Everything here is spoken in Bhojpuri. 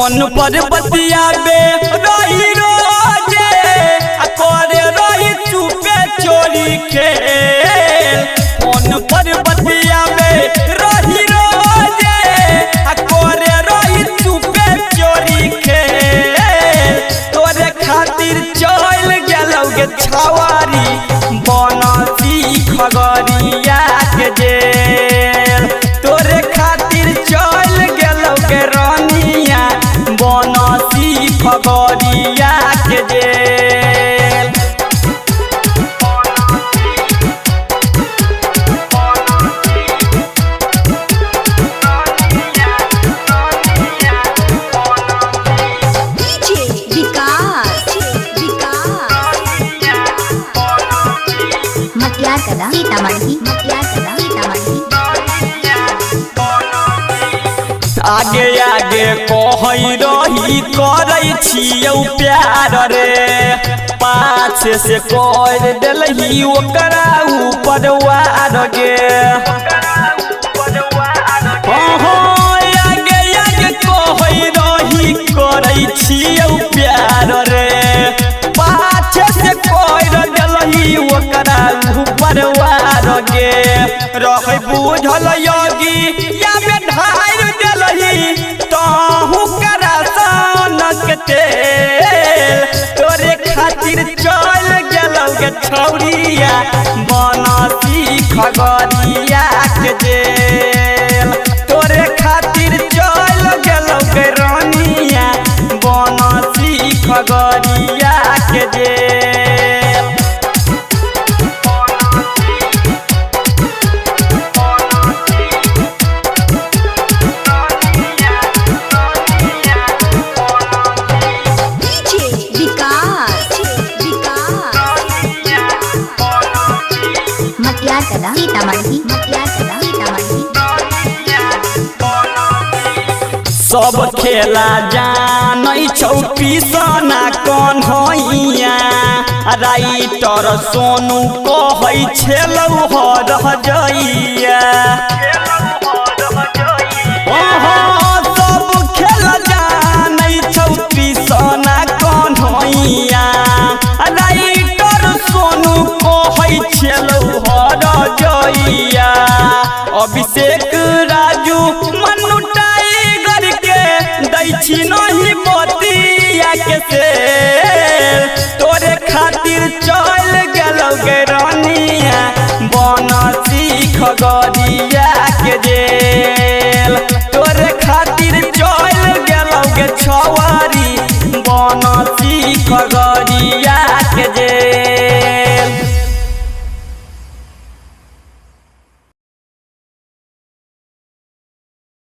फोन पर बतियाबे रही रोजे करे रही चुपे चोरी खेल। फोन पर बतियाबे रही रोजे करे रही चुपे चोरी खेल। तोरे खातिर चल गेलौ गे छवारी बनसी खगड़िया के जेल। तोरे खातिर चल गेलौ गे रानिया बनसी खगड़िया के जेल। आगे आगे कहै रही करै छियौ प्यार रे पाछे से कर देलही ओकरा ऊपर वार गे। आगे आगे कहै रही करै छियौ प्यार रे पाछे से कर देलही ओकरा ऊपर वार गे। रहै बुझल योगी या में ढार देलही तहु करा सनक तेल। तोरे खातिर चल गेलौ गे छौरिया बनसी खगड़िया के जेल। तोरे खातिर चल गेलौ गे रानिया बनसी खगड़िया के जेल। सब खेला जानै छौ पिसना कन्हैया राइटर सोनू कहै छेलौ हर जइया। सब खेला जानै छौ पिसना कन्हैया राइटर सोनू कहै छेलौ हर जइया। अभिषेक राजू मन्नू टाइगर के दै छी नहीं बतिया के सेल। तोरे खातिर चल गेलौ गे रानिया बनसी खगड़िया के जेल।